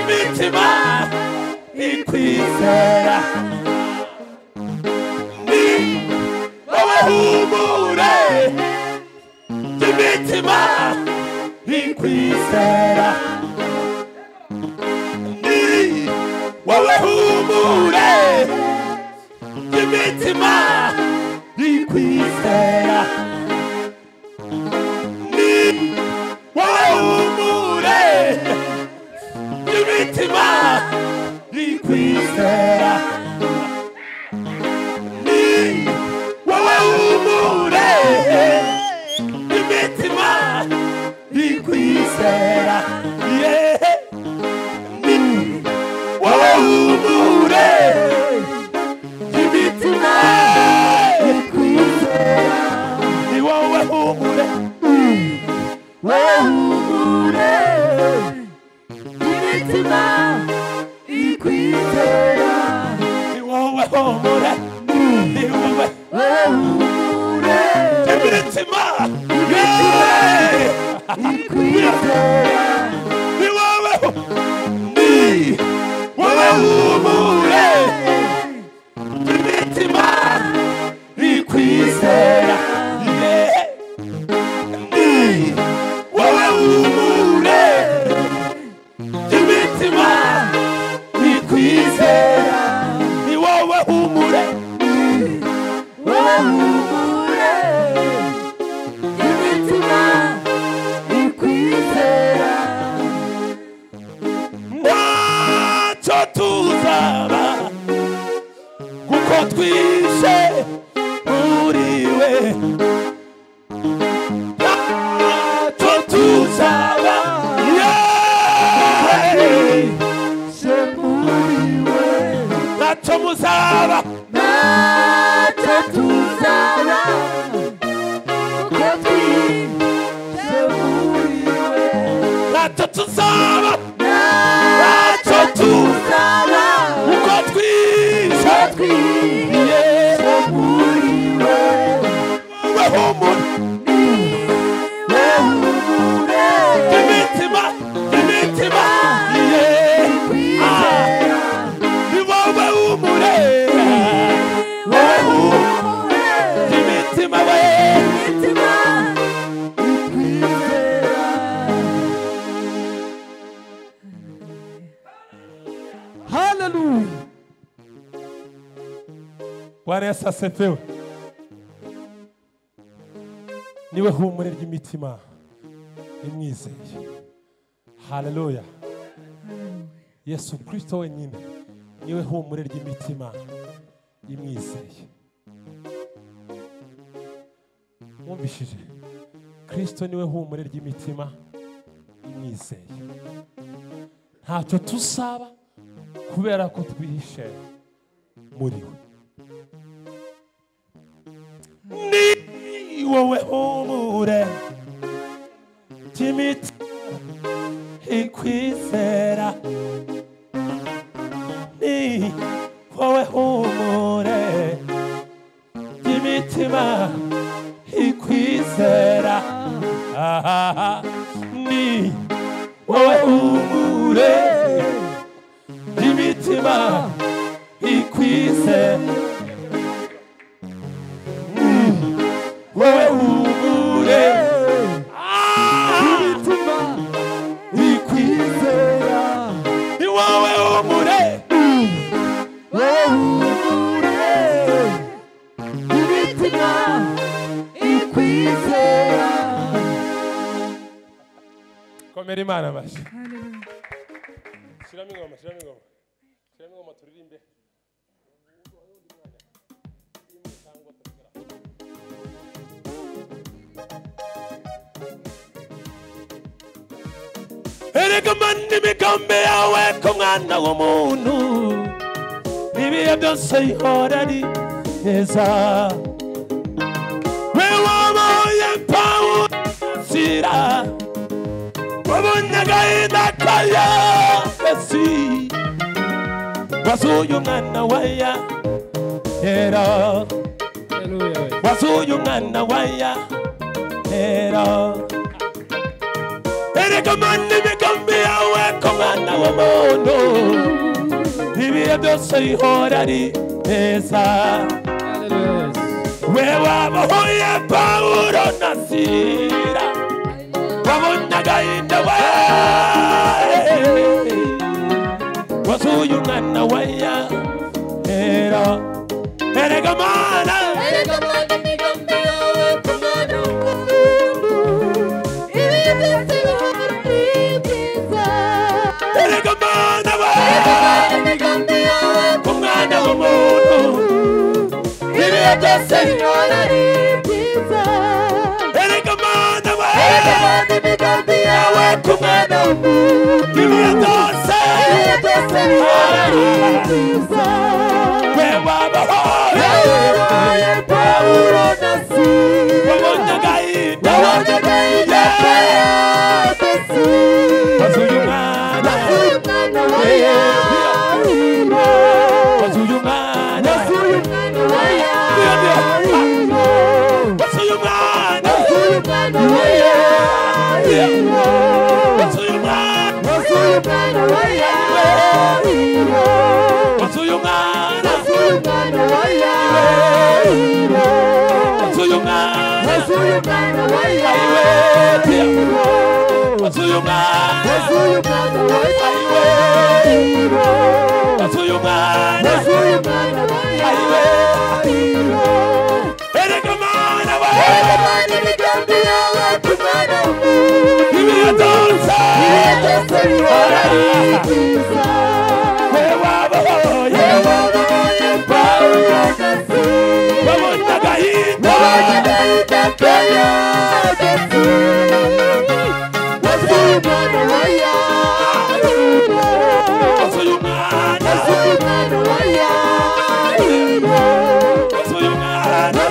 imitima ikwizera ni wowe humure imitima ikwizera ni wowe humure imitima ikwizera ni wowe humure imitima ikwizera ni wowe humure imitima ikwizera ni wowe humure imitima ikwizera ni wowe humure imitima ikwizera ni wowe humure ni wowe humure imitima ikwizera ni wowe humure imitima ikwizera ni wowe humure imitima ikwizera ni wowe humure imitima ikwizera ntacyo tuzaba kuko twishe muri we ntacyo tuzaba ntacyo muzaba ntacyo tuzaba kuko twishe muri we ntacyo tuzaba ntacyo tuzaba kuko twishe muri we wowe humure imitima ni wowe humure imitima haleluya. Bwana Yesu asifiwe. Niwe humure ry'imitima imwizeye. Haleluya. Yesu Kristo wenyine niwe humure ry'imitima imwizeye. Mwumvishije? Kristo niwe humure ry'imitima imwizeye. Ntacyo tusaba kubera ko twihishe muri we. Ni wowe humure ry'imitima ikwizera ni wowe humure ry'imitima ikwizera ni wowe humure ry'imitima ikwizera wowe humure imitima ikwizera ni wowe humure imitima ikwizera. Komera Imana amashyi. Shiramo ingoma turirimbe. Erega mani imigambi yawe ku mwana w'umuntu ibihe byose ihora ari neza. We wabaye Pawulo nzira wabonye agahinda ka Yafesi wasuye umwana wa Yahera wasuye umwana wa Yahera. Erega mani imigambi yawe ku mwana w'umuntu w'umuntu ibihe byose ihora ari neza we wabohoye Pawulo na Sila wabonye agahinda we wasuye umwana wa Yahera erega mana imigambi yawe ku mwana w'umuntu ibihe byose ihora ari byiza erega mana we imigambi yawe ku mwana w'umuntu ibihe byose ihora ari byiza erega mana we imigambi yawe ku mwana w'umuntu ibihe byose ihora ari byiza we wabahoye Pawulo na Sila wabonye agahinda wasuye umwana wa Yahera wasuye umwana wa Yahera wasuye umwana wa Yahera wasuye umwana wa Yahera wasuye umwana wa Yahera wasuye umwana wa Yahera wasuye umwana wa Yahera wasuye umwana wa Yahera erega mana we imigambi yawe ku mwana w'umuntu ibihe byose ihora ari byiza we wabahoye Pawulo na Sila wabonye agahinda kaya wasuye umwana wa Yahera wasuye umwana wa Yahera wasuye umwana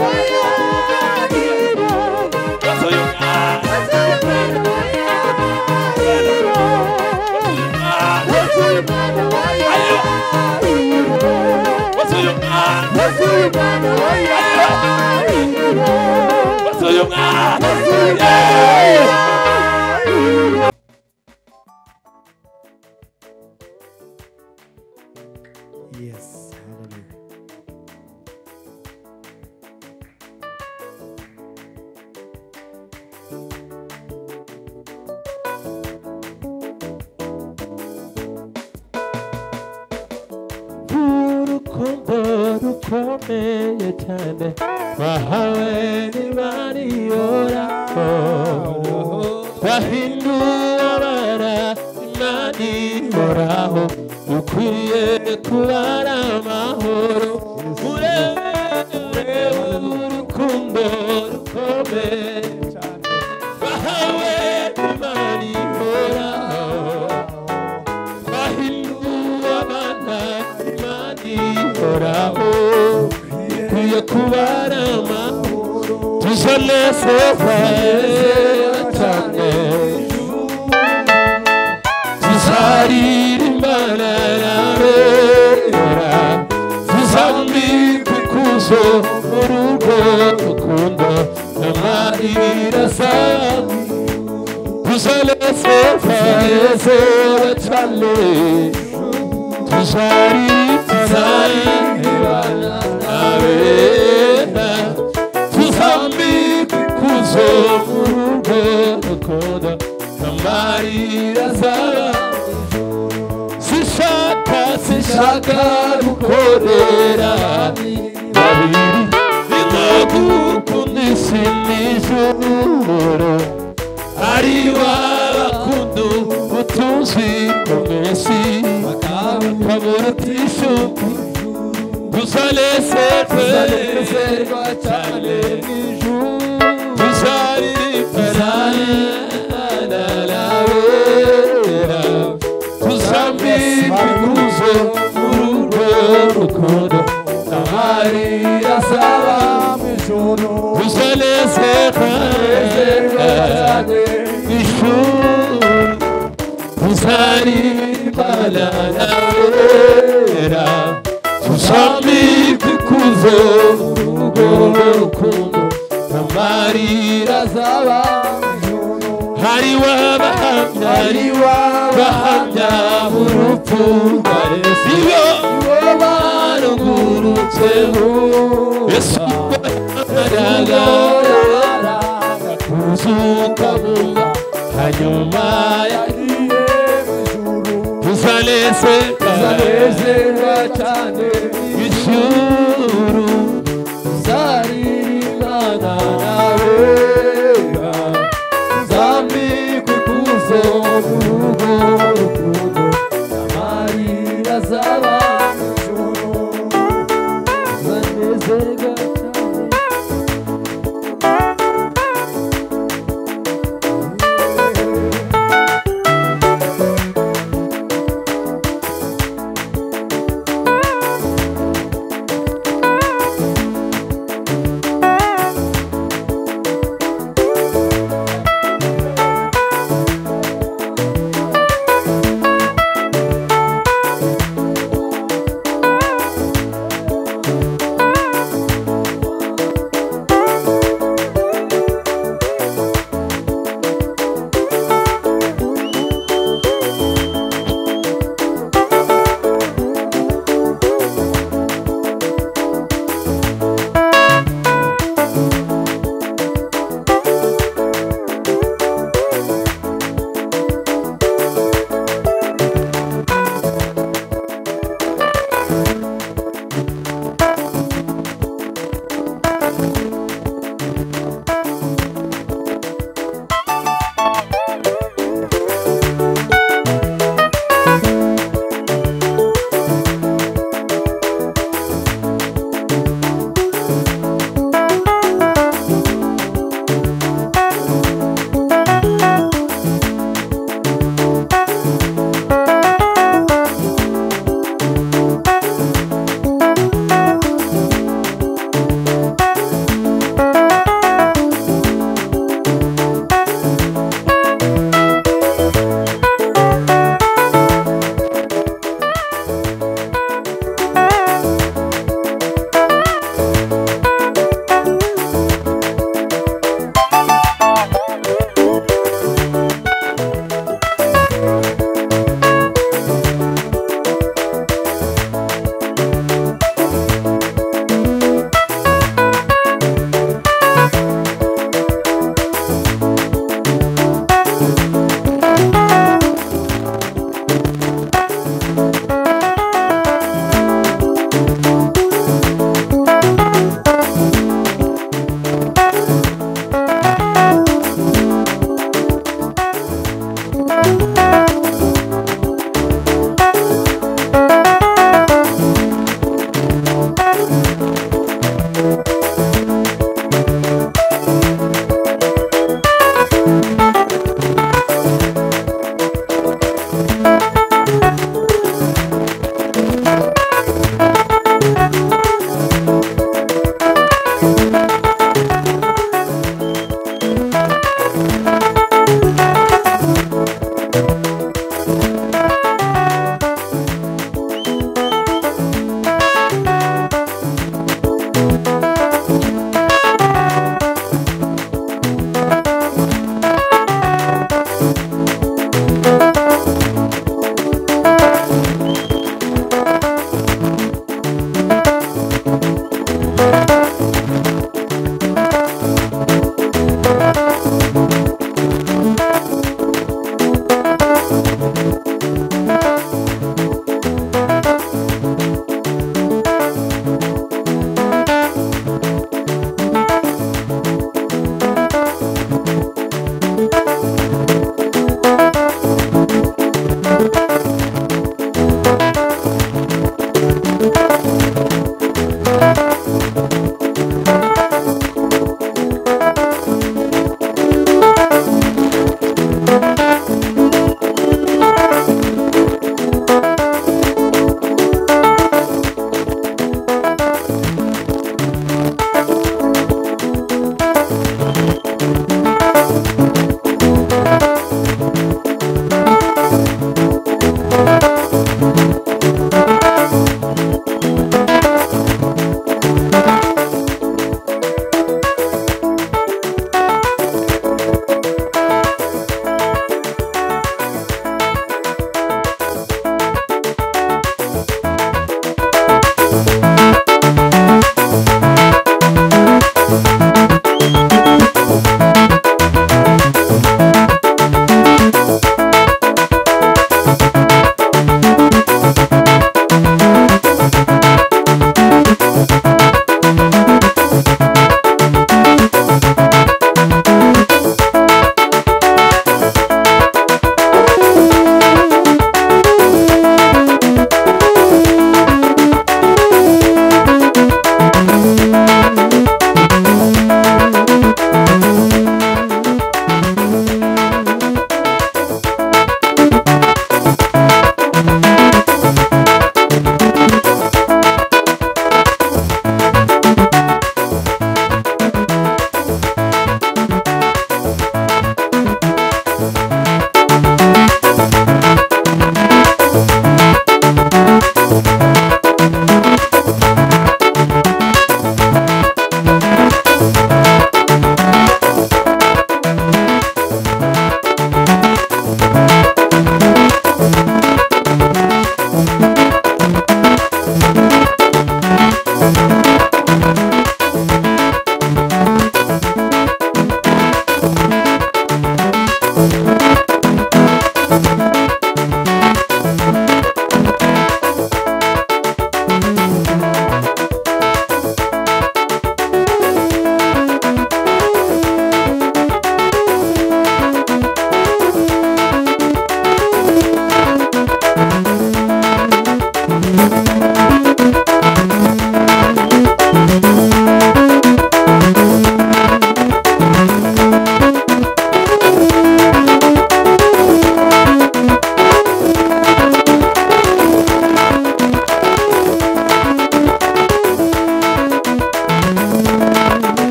wa Yahera wasuye umwana wa Yahera wasuye umwana wa Yahera wasuye umwana wa Yahera wasuye umwana Yes, hallelujah. urukundo rukomeye cyane wahawe n'Imana ihoraho wahinduye abana Imana ihoraho dukwiye kubara amahoro urebe urukundo rukomeye cyane wahawe n'Imana ihoraho wahinduye abana Imana ihoraho dukwiye kubara amahoro tuzanezerewe cyane tuzaririmbana n'abera tuzambikwa ikuzo mu rugo rukundo n'amarira asaba tuzanezerewe cyane tuzaririmbana n'abera tuzambikwa ikuzo mu rugo rukundo n'amarira asaba sishaka gukorera babiri nitagukundisha nijoro ari wabakunda ubutunzi bw'umwesi bakaburutisha tuzanezerwa cyane n'ijuru tuzaririmbana n'abera tuzambikwa ikuzo mu rugo rukundo n'amarira asaba mu ijuru tuzanezerwa cyane n'ijuru tuzaririmbana n'abera tuzambikwa ikuzo mu rugo rukundo n'amarira asaba ari wabahamya urupfu rwa Yesu iyo barungurutseho Yesu aragaragara kuzuka vuba hanyuma yagiye ijuru tuzanezerwa cyane ijuru